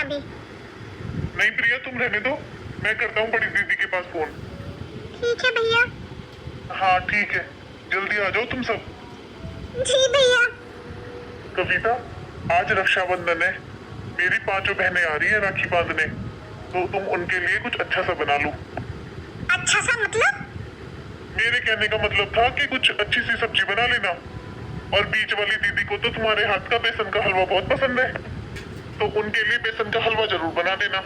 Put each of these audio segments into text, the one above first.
अभी। नहीं प्रिया, तुम रहने दो, मैं करता हूँ बड़ी दीदी के पास फोन। ठीक है भैया। हाँ ठीक है, जल्दी आ जाओ तुम सब। जी भैया। कविता, आज रक्षाबंधन है, मेरी 5 बहनें आ रही है राखी बांधने, तो तुम उनके लिए कुछ अच्छा सा बना लो। अच्छा सा मतलब? मेरे कहने का मतलब था कि कुछ अच्छी सी सब्जी बना लेना, और बीच वाली दीदी को तो तुम्हारे हाथ का बेसन का हलवा बहुत पसंद है, तो उनके लिए बेसन का हलवा जरूर बना देना।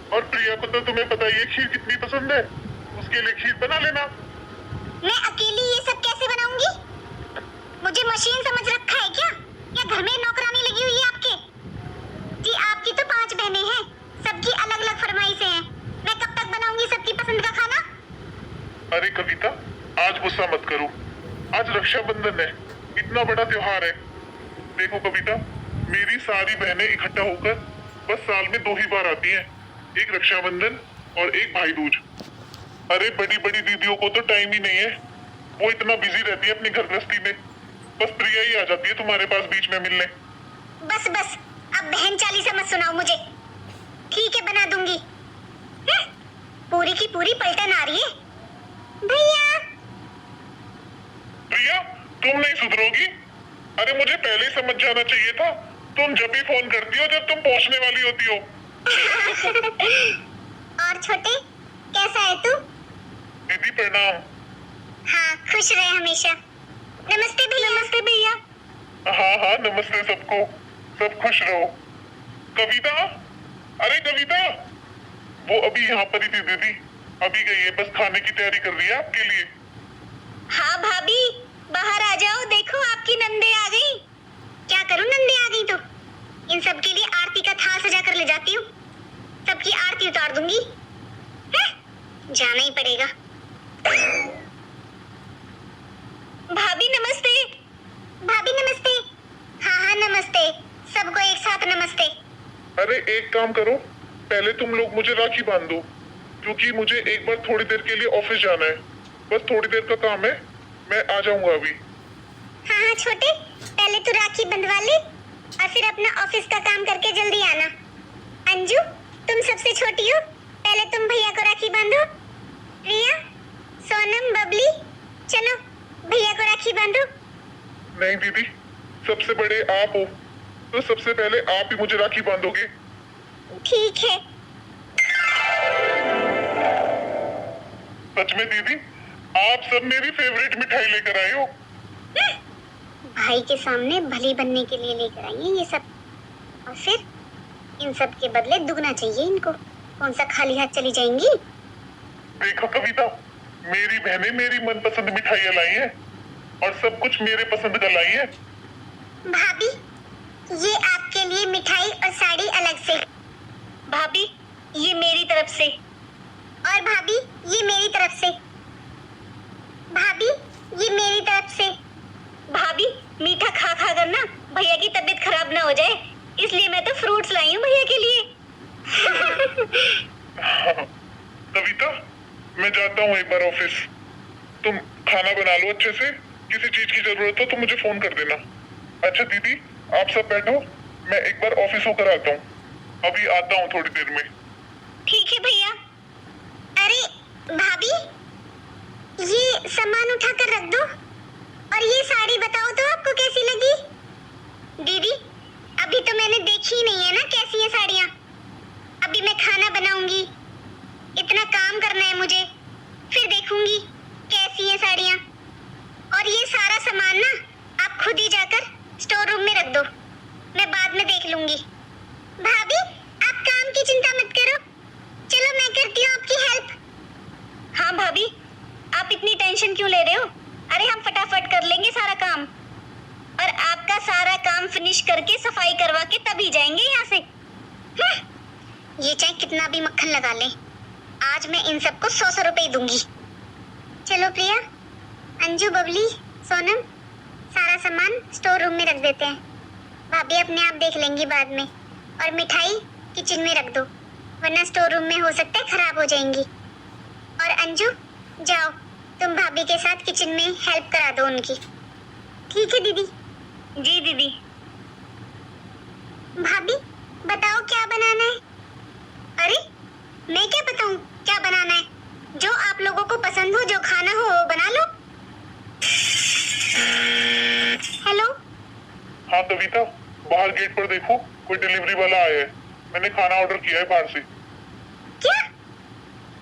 और प्रिया को तो तुम्हें पता ही है खीर कितनी पसंद है, उसके लिए खीर बना लेना। मैं अकेली ये सब कैसे बनाऊंगी? मुझे मशीन समझ रखा है क्या, या घर में नौकरानी लगी हुई है आपके? जी आपकी तो 5 बहनें हैं, सबकी अलग अलग फरमाइशें हैं, मैं कब तक बनाऊंगी सबकी पसंद का खाना? अरे कविता, आज गुस्सा मत करो, आज रक्षाबंधन है, इतना बड़ा त्योहार है। देखो कविता, मेरी सारी बहनें इकट्ठा होकर बस साल में 2 ही बार आती हैं, एक रक्षाबंधन और एक भाई दूज। अरे बड़ी बड़ी दीदियों को तो टाइम ही नहीं है, वो इतना बिजी रहती है अपनी घर गृहस्थी में, बस प्रिया ही आ जाती है तुम्हारे पास बीच में मिलने। बस बस, अब बहन चालीसा मत सुनाओ मुझे। ठीक है बना दूंगी। पूरी की पूरी पलटन आ रही है। भैया। प्रिया, तुम नहीं सुधरोगी। अरे मुझे पहले ही समझ जाना चाहिए था, तुम जब भी फोन करती हो जब तुम पहुंचने वाली होती हो। और छोटे, कैसा है तू? दीदी प्रणाम। हाँ खुश रहे हमेशा। नमस्ते भैया। नमस्ते भैया। हाँ हाँ नमस्ते सबको, सब खुश रहो। कविता, अरे कविता, वो अभी यहाँ पर ही थी दीदी, अभी गई है, बस खाने की तैयारी कर रही है आपके लिए। हाँ भाभी, बाहर आ जाओ, देखो आपकी नंदे आ गई। क्या करूं, नंदे आ गई तो इन सब के लिए आरती का थाल सजा कर ले जाती हूँ, सबकी आरती उतार दूंगी। जाना ही पड़ेगा। भाभी नमस्ते। भाभी नमस्ते। हाँ हाँ नमस्ते, सबको एक साथ नमस्ते। अरे एक काम करो, पहले तुम लोग मुझे राखी बांध दो, क्योंकि मुझे एक बार थोड़ी देर के लिए ऑफिस जाना है, बस थोड़ी देर का काम है, मैं आ जाऊंगा अभी। हाँ हाँ छोटे, पहले तू राखी बंधवा ले और फिर अपना ऑफिस का काम करके जल्दी आना। अंजू, तुम सबसे छोटी हो, पहले तुम भैया को राखी बांधो। प्रिया, सोनम, बबली, चलो भैया को राखी बांधो। नहीं दीदी, सबसे बड़े आप हो, तो सबसे पहले आप ही मुझे राखी बांधोगे। ठीक है। सच में दीदी, आप सब मेरी फेवरेट मिठाई लेकर आए हो। भाई के सामने भली बनने के लिए लेकर आई है ये सब, और फिर इन सब के बदले दुगना चाहिए इनको। कौन सा खाली हाथ चली जाएंगी? देखो कविता, मेरी बहनें मेरी मनपसंद मिठाइयाँ लाई हैं, और सब कुछ मेरे पसंद का लाई है। भाभी, ये आपके लिए मिठाई और साड़ी अलग से। भाभी, ये मेरी तरफ से। और भाभी, ये मेरी तरफ से। भाभी, ये मेरी तरफ से। भाभी, मीठा खा खा कर ना भैया की तबीयत खराब ना हो जाए, इसलिए मैं तो फ्रूट्स लाई हूँ भैया के लिए। कविता, मैं जाता हूँ एक बार ऑफिस, तुम खाना बना लो अच्छे से, किसी चीज की जरूरत हो तो मुझे फोन कर देना। अच्छा दीदी, आप सब बैठो, मैं एक बार ऑफिस होकर आता हूँ, अभी आता हूँ थोड़ी देर में। ठीक है भैया। अरे भाभी, ये सामान उठा कर रख दो, और ये साड़ी बताओ तो आपको कैसी लगी? दीदी, अभी तो मैंने देखी ही नहीं है ना कैसी है साड़ियाँ, अभी मैं खाना बनाऊंगी, इतना काम करना है मुझे, फिर देखूंगी कैसी है साड़ियाँ। और ये सारा सामान ना आप खुद ही जाकर स्टोर रूम में रख दो, मैं बाद में देख लूंगी। भाभी, आप काम की चिंता मत करो, चलो मैं करती हूँ आपकी हेल्प। हाँ भाभी, आप इतनी टेंशन क्यों ले रहे हो? अरे हम फटाफट कर लेंगे सारा काम, और आपका सारा काम फिनिश करके सफाई करवा के तभी जाएंगे यहाँ से। ये चाहे कितना भी मक्खन लगा ले, आज मैं इन सबको 100 रुपए ही दूंगी। चलो प्रिया, अंजू, बबली, सोनम, सारा सामान स्टोर रूम में रख देते हैं, भाभी अपने आप देख लेंगी बाद में। और मिठाई किचन में रख दो, वरना स्टोर रूम में हो सकता है खराब हो जाएंगी। और अंजू, जाओ तुम भाभी के साथ किचन में हेल्प करा दो उनकी। ठीक है दीदी। जी दीदी। भाभी बताओ क्या बनाना कविता, बाहर गेट पर देखो, कोई डिलीवरी वाला आया है। मैंने खाना ऑर्डर किया है बाहर से। क्या?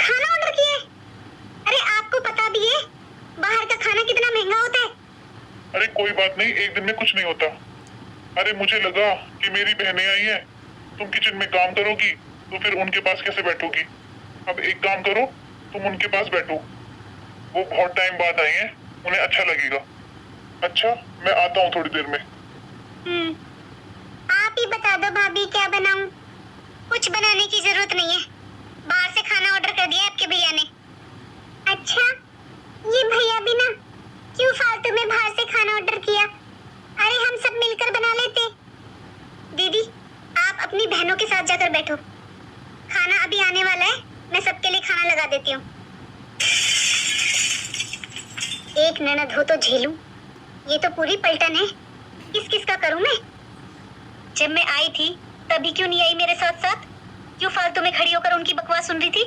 खाना ऑर्डर किया है? अरे आपको पता भी है बाहर का खाना कितना महंगा होता है। अरे कोई बात नहीं, एक दिन में कुछ नहीं होता। अरे मुझे लगा कि मेरी बहनें आई हैं, तुम किचन में काम करोगी तो फिर उनके पास कैसे बैठोगी। अब एक काम करो, तुम उनके पास बैठो, वो बहुत टाइम बाद आई हैं, उन्हें अच्छा लगेगा। अच्छा, मैं आता हूँ थोड़ी देर में। आप ही बता दो भाभी क्या बनाऊं। कुछ बनाने की जरूरत नहीं है, बाहर से खाना ऑर्डर कर दिया आपके भैया ने। अच्छा, ये भैया भी ना क्यों फालतू में बाहर से खाना ऑर्डर किया। अरे हम सब मिलकर बना लेते। दीदी आप अपनी बहनों के साथ जाकर बैठो, खाना अभी आने वाला है, मैं सबके लिए खाना लगा देती हूँ। एक ननद हो तो झेलूं, ये तो पूरी पलटन है, किस किस का करूं मैं। जब मैं आई थी तभी क्यों नहीं आई मेरे साथ साथ, क्यों फालतू में खड़ी होकर उनकी बकवास सुन रही थी।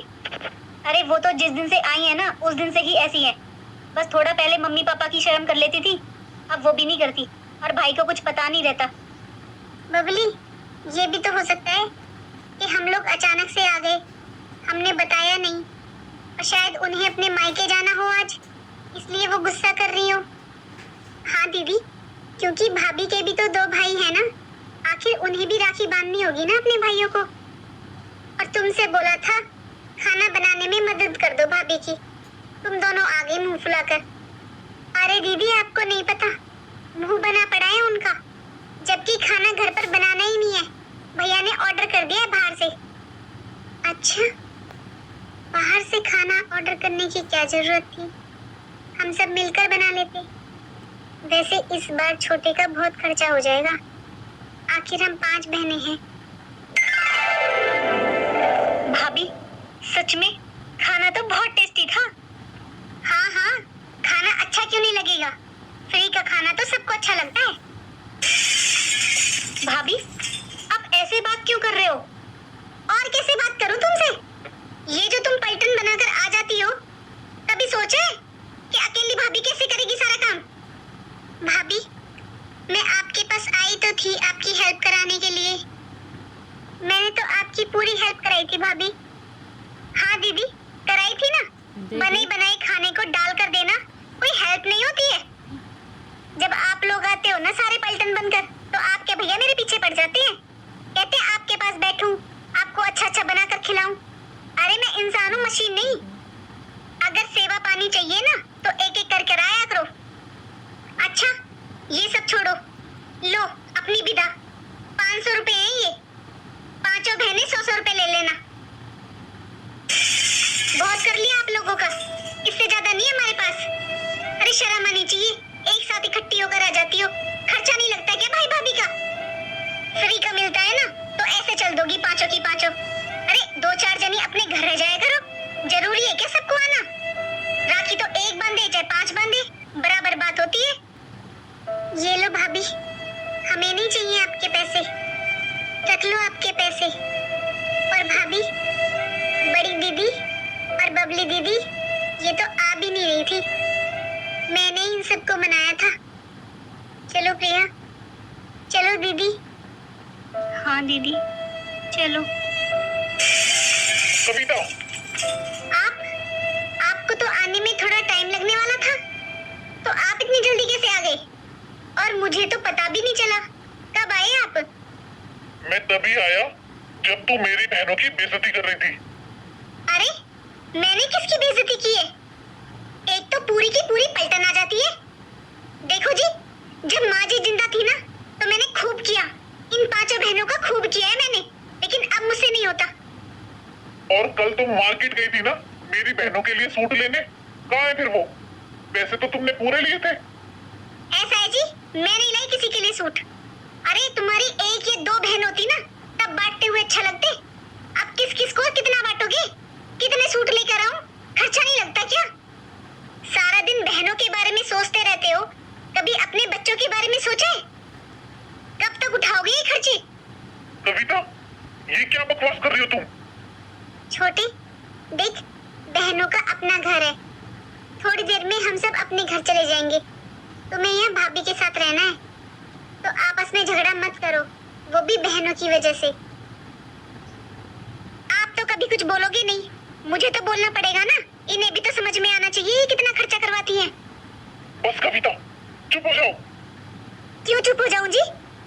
अरे वो तो जिस दिन से आई है ना उस दिन से ही ऐसी है, बस थोड़ा पहले मम्मी पापा की शर्म कर लेती थी, अब वो भी नहीं करती, और भाई को कुछ पता नहीं रहता। बबली, ये भी तो हो सकता है कि हम लोग अचानक से आ गए, हमने बताया नहीं, और शायद उन्हें अपने मायके जाना हो आज, इसलिए वो गुस्सा कर रही हो। हाँ दीदी, क्योंकि भाभी के भी तो 2 भाई हैं ना, आखिर उन्हें भी राखी बांधनी होगी ना अपने भाइयों को। और तुमसे बोला था खाना बनाने में मदद कर दो भाभी की, तुम दोनों आगे मुंह फुलाकर। अरे दीदी आपको नहीं पता, मुंह बना पड़ा है उनका, जबकि खाना घर पर बनाना ही नहीं है, भैया ने ऑर्डर कर दिया है बाहर से। अच्छा, बाहर से खाना ऑर्डर करने की क्या जरूरत थी, हम सब मिलकर बना लेते। वैसे इस बार छोटे का बहुत खर्चा हो जाएगा, आखिर हम 5 बहनें हैं। भाभी सच में खाना तो बहुत टेस्टी था। हाँ हाँ, खाना अच्छा क्यों नहीं लगेगा, फ्री का खाना तो सबको अच्छा लगता है। भाभी आप ऐसे बात क्यों कर रहे हो। और कैसे बात करूं तुमसे, ये जो तुम पलटन बनाकर आ जाती हो, कभी सोचा है कि अकेली भाभी कैसे करेगी सारा काम। भाभी मैं आपके पास आई तो थी आपकी हेल्प कराने के लिए, मैंने तो आपकी पूरी हेल्प कराई थी भाभी। हाँ दीदी कराई थी ना, बने बनाए खाने को डाल कर देना कोई हेल्प नहीं होती है। जब आप लोग आते हो ना सारे पलटन बनकर, तो आपके भैया मेरे पीछे पड़ जाते हैं, कहते हैं आपके पास बैठूं, आपको अच्छा अच्छा बनाकर खिलाऊं। अरे मैं इंसान हूँ, मशीन नहीं। अगर सेवा पानी चाहिए ना तो एक एक करके आया करो। अच्छा ये सब छोड़ो, लो अपनी विदा, 500 रुपए है ये, पांचों बहनें 100-100 रुपए ले लेना। बहुत कर लिया आप लोगों का, इससे ज्यादा नहीं है हमारे पास। अरे शर्म आनी चाहिए, एक साथ इकट्ठी होकर आ जाती हो, खर्चा नहीं लगता क्या भाई भाभी का। फ्री का मिलता है ना तो ऐसे चल दोगी पांचों की पांचों। अरे 2-4 जनी अपने घर रह जाया करो, जरूरी है क्या सबको आना। राखी तो एक बांधे चाहे 5 बांधे, बराबर बात होती है। ये लो भाभी, हमें नहीं चाहिए आपके पैसे, रख लो आपके पैसे। और भाभी, बड़ी दीदी और बबली दीदी ये तो आ भी नहीं रही थी, मैंने इन सबको मनाया था। चलो प्रिया, चलो दीदी। हाँ दीदी चलो। कविता, आपको तो आने में थोड़ा टाइम लगने वाला था, तो आप इतनी जल्दी कैसे आ गए, और मुझे तो पता भी नहीं चला। कब आए आप? मैं तभी आया जब तू मेरी बहनों की बेइज्जती कर रही थी। अरे मैंने किसकी बेइज्जती की है, एक तो पूरी की पूरी पलटन आ जाती है। देखो जी, जब माँ जी जिंदा थी ना तो मैंने खूब किया, इन 5 बहनों का खूब किया है मैंने, लेकिन अब मुझसे नहीं होता। और कल तुम मार्केट गई थी ना मेरी बहनों के लिए सूट लेने, कहाँ है फिर वो? पैसे तो तुमने पूरे लिए थे। ऐसा है जी, मैं नहीं लाई किसी के लिए सूट। अरे तुम्हारी 1 या 2 बहन होती ना तब बांटते हुए अच्छा लगते, अब किस किस को कितना बांटोगे, कितने सूट लेकर आऊं, खर्चा नहीं लगता क्या। सारा दिन बहनों के बारे में सोचते रहते हो, कभी अपने बच्चों के बारे में सोचे? कब तक उठाओगे ये खर्चे? कविता, ये क्या बकवास कर रही हो तुम? छोटी देख, बहनों का अपना घर है, थोड़ी देर में हम सब अपने घर चले जाएंगे, तुम्हें यहाँ भाभी के साथ रहना है। तो आपस में झगड़ा मत करो, वो भी बहनों की वजह से। आप तो कभी कुछ बोलोगे नहीं, मुझे तो बोलना पड़ेगा ना। इन्हें भी तो समझ में आना चाहिए ये कितना खर्चा करवाती हैं। बस कविता, चुप हो जाओ। क्यों चुप हो जाऊं जी?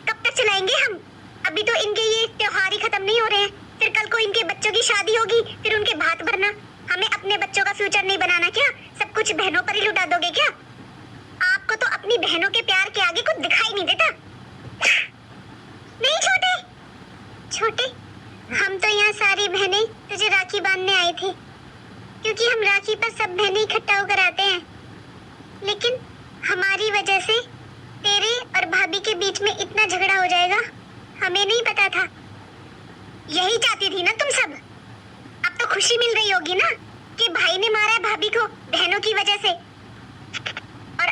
कब तक चलाएंगे हम? अभी तो इनके ये त्योहार ही खत्म नहीं हो रहे हैं, फिर कल को इनके बच्चों की शादी होगी, फिर उनके भात भरना। हमें अपने बच्चों का फ्यूचर नहीं बनाना क्या? सब कुछ बहनों पर ही लुटा दोगे क्या? आपको तो अपनी बहनों के प्यार के आगे कुछ दिखाई नहीं देता। नहीं छोटे, छोटे, हम तो यहाँ सारी बहनें तुझे राखी बांधने आई थी, क्योंकि हम राखी पर सब बहनें इकट्ठा होकर आते हैं। लेकिन हमारी वजह से तेरे और भाभी के बीच में इतना झगड़ा हो जाएगा, हमें नहीं पता था। यही चाहती थी ना तुम सब? अब तो खुशी मिल रही होगी ना कि भाई ने मारा है भाभी को बहनों की वजह से। और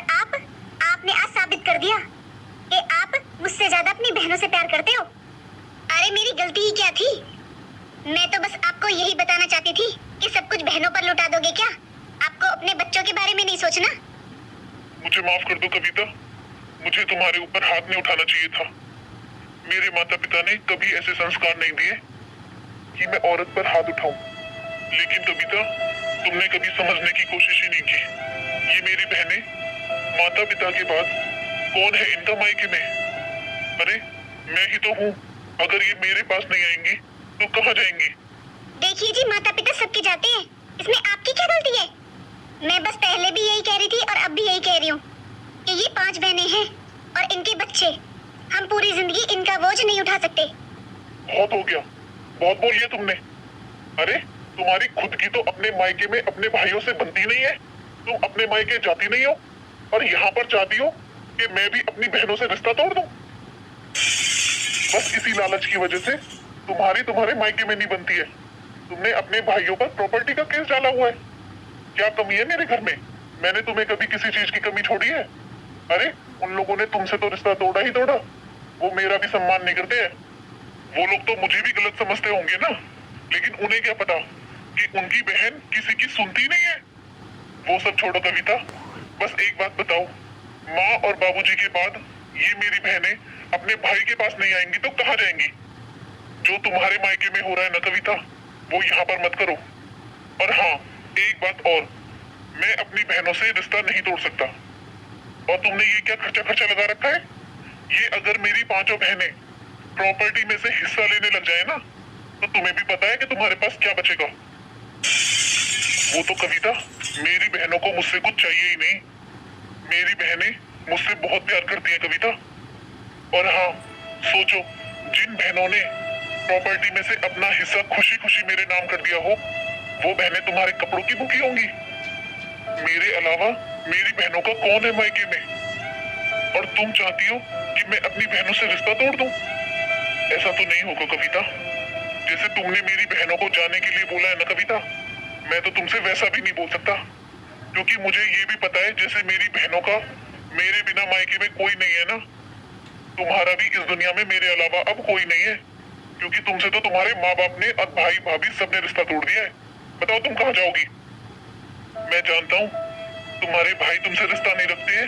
आपने आज साबित कर दिया कि आप मुझसे ज्यादा अपनी बहनों से प्यार करते हो। अरे मेरी गलती ही क्या थी? मैं तो बस आपको यही बताना चाहती थी कि सब कुछ बहनों पर लुटा दोगे क्या? आपको अपने बच्चों के बारे में नहीं सोचना? मुझे माफ कर दो कविता, मुझे तुम्हारे ऊपर हाथ नहीं उठाना चाहिए था। मेरे माता पिता ने कभी ऐसे संस्कार नहीं दिए कि मैं औरत पर हाथ उठाऊं। लेकिन कविता, तुमने कभी समझने की कोशिश ही नहीं की। ये मेरी बहनें माता पिता के बाद कौन है इनका मायके में? अरे मैं ही तो हूँ। अगर ये मेरे पास नहीं आएंगी तो कहाँ जाएंगी? देखिए जी, माता पिता सबके जाते हैं, इसमें आपकी क्या गलती है? मैं बस पहले भी यही कह रही थी और अब भी यही कह रही हूँ कि ये 5 बहनें हैं और इनके बच्चे। हम पूरी जिंदगी इनका बोझ नहीं उठा सकते। बहुत हो गया, बहुत बोल लिया तुमने। अरे तुम्हारी खुद की तो अपने मायके में अपने भाइयों से बनती नहीं है। तुम अपने मायके जाती नहीं हो और यहाँ पर चाहती हो कि मैं भी अपनी बहनों से रिश्ता तोड़ दूं। बस इसी लालच की वजह से तुम्हारे मायके में नहीं बनती है। तुमने अपने भाइयों पर प्रॉपर्टी का केस डाला हुआ है। क्या कमी है मेरे घर में? मैंने तुम्हें कभी किसी चीज की कमी छोड़ी है? अरे उन लोगों ने तुमसे तो रिश्ता तोड़ा ही तोड़ा, वो मेरा भी सम्मान नहीं करते हैं। वो लोग तो मुझे भी गलत समझते होंगे ना, लेकिन उन्हें क्या पता कि उनकी बहन किसी की सुनती नहीं है। वो सब छोड़ो कविता, बस एक बात बताओ, माँ और बाबूजी के बाद ये मेरी बहनें अपने भाई के पास नहीं आएंगी तो कहाँ जाएंगी? जो तुम्हारे मायके में हो रहा है ना कविता, वो यहाँ पर मत करो। और हाँ, एक बात और, मैं अपनी बहनों से रिश्ता नहीं तोड़ सकता। और तुमने ये क्या खर्चा लगा रखा है? ये अगर मेरी 5 बहनें प्रॉपर्टी में से हिस्सा लेने लग जाए ना, तो तुम्हें भी पता है कि तुम्हारे पास क्या बचेगा। वो तो कविता, मेरी बहनों को मुझसे कुछ चाहिए ही नहीं। मेरी बहनें मुझसे बहुत प्यार करती हैं कविता। और हाँ, सोचो, जिन बहनों ने प्रॉपर्टी में से अपना हिस्सा खुशी खुशी मेरे नाम कर दिया हो, वो बहनें तुम्हारे कपड़ों की भूखी होंगी। मेरे अलावा मेरी बहनों का कौन है मायके में? और तुम चाहती हो कि मैं अपनी बहनों से रिश्ता तोड़ दूं? ऐसा तो नहीं होगा कविता। जैसे तुमने मेरी बहनों को जाने के लिए बोला है ना कविता, मैं तो तुमसे वैसा भी नहीं बोल सकता, क्योंकि मुझे ये भी पता है जैसे मेरी बहनों का मेरे बिना मायके में कोई नहीं है ना, तुम्हारा भी इस दुनिया में मेरे अलावा अब कोई नहीं है। क्योंकि तुमसे तो तुम्हारे माँ बाप ने और भाई भाभी सबने रिश्ता तोड़ दिया है। बताओ तुम कहाँ जाओगी? मैं जानता हूँ तुम्हारे भाई तुमसे रिश्ता नहीं रखते हैं,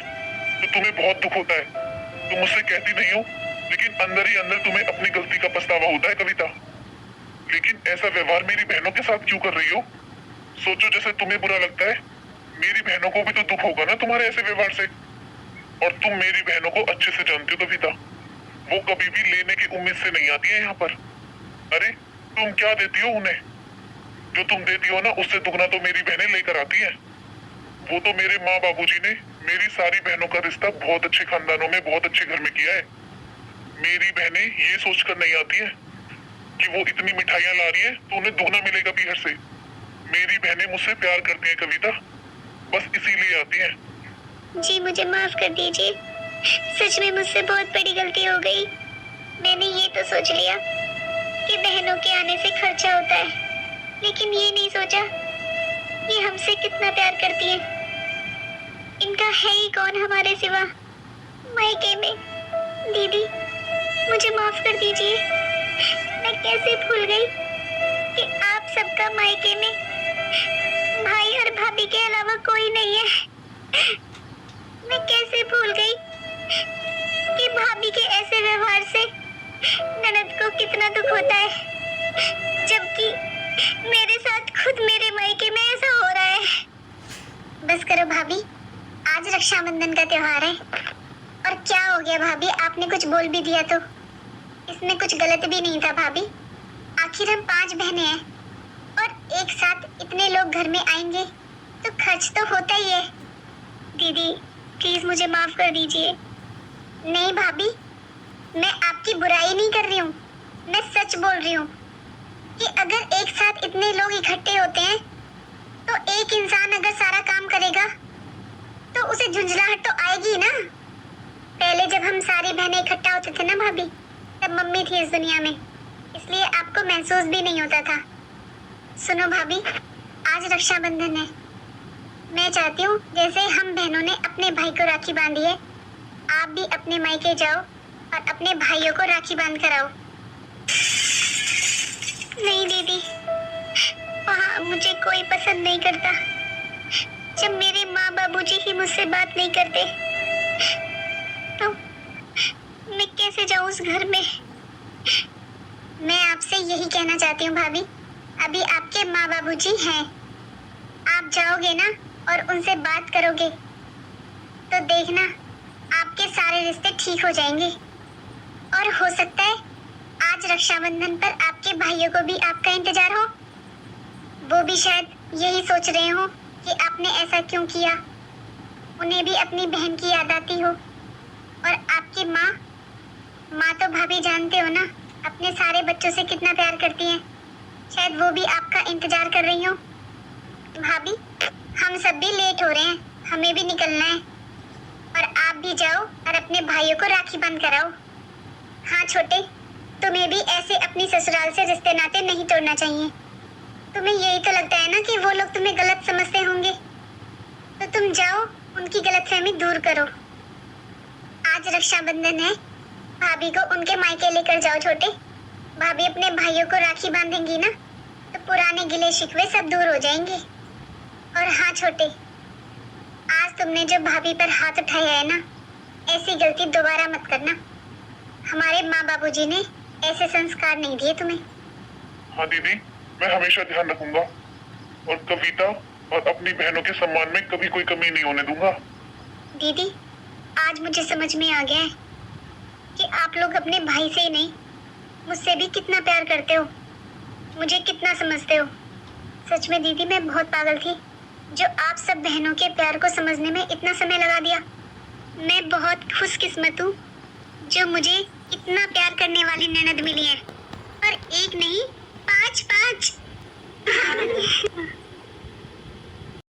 तो तुम्हें बहुत दुख होता है। तुम मुझसे कहती नहीं हो, लेकिन अंदर ही अंदर तुम्हें अपनी गलती का पछतावा होता है कविता। लेकिन ऐसा व्यवहार मेरी बहनों के साथ क्यों कर रही हो? सोचो, जैसे तुम्हें बुरा लगता है, मेरी बहनों को भी तो दुख होगा ना तुम्हारे ऐसे व्यवहार से। और तुम मेरी बहनों को अच्छे से जानती हो कविता, वो कभी भी लेने की उम्मीद से नहीं आती है यहाँ पर। अरे तुम क्या देती हो उन्हें? जो तुम देती हो ना, उससे दुगना तो मेरी बहनें लेकर आती हैं। वो तो मेरे माँ बाबूजी ने मेरी सारी बहनों का रिश्ता बहुत अच्छे खानदानों में, बहुत अच्छे घर में किया है। मेरी बहनें ये सोचकर नहीं आती हैं कि वो इतनी मिठाइयाँ ला रही हैं तो उन्हें दुगना मिलेगा पीहर से। मेरी बहनें मुझसे प्यार करती हैं कविता, बस इसीलिए आती हैं। जी मुझे माफ कर दीजिए, सच में मुझसे बहुत बड़ी गलती हो गई। मैंने ये तो सोच लिया कि बहनों के आने से खर्चा होता है, लेकिन ये नहीं सोचा ये हमसे कितना प्यार करती हैं। इनका है ही कौन हमारे सिवा मायके में। दीदी मुझे माफ कर दीजिए, मैं कैसे भूल गई कि आप सबका मायके में भाई और भाभी के अलावा कोई नहीं है। मैं कैसे भूल गई कि भाभी के ऐसे व्यवहार से ननद को कितना दुख होता है, जबकि मेरे साथ खुद मेरे मायके में ऐसा हो रहा है। बस करो भाभी, आज रक्षाबंधन का त्योहार है। और क्या हो गया भाभी, आपने कुछ बोल भी दिया तो? इसमें कुछ गलत भी नहीं था भाभी। आखिर हम 5 बहनें हैं और एक साथ इतने लोग घर में आएंगे तो खर्च तो होता ही है। दीदी प्लीज मुझे माफ कर दीजिए। नहीं भाभी, मैं आपकी बुराई नहीं कर रही हूँ, मैं सच बोल रही हूँ कि अगर एक साथ इतने लोग इकट्ठे होते हैं तो एक इंसान अगर सारा काम करेगा तो उसे झुंझलाहट तो आएगी ही ना। पहले जब हम सारी बहनें इकट्ठा होते थे ना भाभी, तब मम्मी थी इस दुनिया में, इसलिए आपको महसूस भी नहीं होता था। सुनो भाभी, आज रक्षाबंधन है। मैं चाहती हूँ जैसे हम बहनों ने अपने भाई को राखी बांधी है, आप भी अपने मायके जाओ और अपने भाइयों को राखी बांध कर आओ। नहीं दीदी, वहाँ मुझे कोई पसंद नहीं करता। जब मेरे माँ बाबूजी ही मुझसे बात नहीं करते तो मैं कैसे जाऊँ उस घर में? मैं आपसे यही कहना चाहती हूँ भाभी, अभी आपके माँ बाबूजी हैं, आप जाओगे ना और उनसे बात करोगे तो देखना आपके सारे रिश्ते ठीक हो जाएंगे। और हो सकता है आज रक्षाबंधन पर आपके भाइयों को भी आपका इंतजार हो, वो भी शायद यही सोच रहे हो कि आपने ऐसा क्यों किया, उन्हें भी अपनी बहन की याद आती हो। और आपकी माँ तो भाभी जानते हो ना, अपने सारे बच्चों से कितना प्यार करती हैं, शायद वो भी आपका इंतजार कर रही हो। भाभी हम सब भी लेट हो रहे हैं, हमें भी निकलना है, और आप भी जाओ और अपने भाइयों को राखी बंद कराओ। हाँ छोटे, तुम्हें भी ऐसे अपनी ससुराल से रिश्ते नाते नहीं तोड़ना चाहिए। तुम्हें यही तो लगता है ना कि वो लोग तुम्हें गलत समझते होंगे, तो तुम जाओ उनकी गलतफहमी दूर करो। आज रक्षाबंधन है, भाभी को उनके मायके लेकर जाओ छोटे। भाभी अपने भाइयों को राखी बांधेंगी ना तो पुराने गिले शिकवे सब दूर हो जाएंगे। और हाँ छोटे, आज तुमने जो भाभी पर हाथ उठाया है ना, ऐसी गलती दोबारा मत करना। हमारे माँ बाबूजी ने ऐसे संस्कार नहीं दिए तुम्हें। हाँ दीदी, मैं हमेशा ध्यान रखूंगा और कविता और अपनी बहनों के सम्मान में कभी कोई कमी नहीं होने दूंगा। दीदी आज मुझे समझ में आ गया है कि आप लोग अपने भाई से ही नहीं, मुझसे भी कितना प्यार करते हो, मुझे कितना समझते हो। सच में दीदी मैं बहुत पागल थी जो आप सब बहनों के प्यार को समझने में इतना समय लगा दिया। मैं बहुत खुशकिस्मत हूँ जो मुझे इतना प्यार करने वाली ननद मिली है, और एक नहीं 5-5।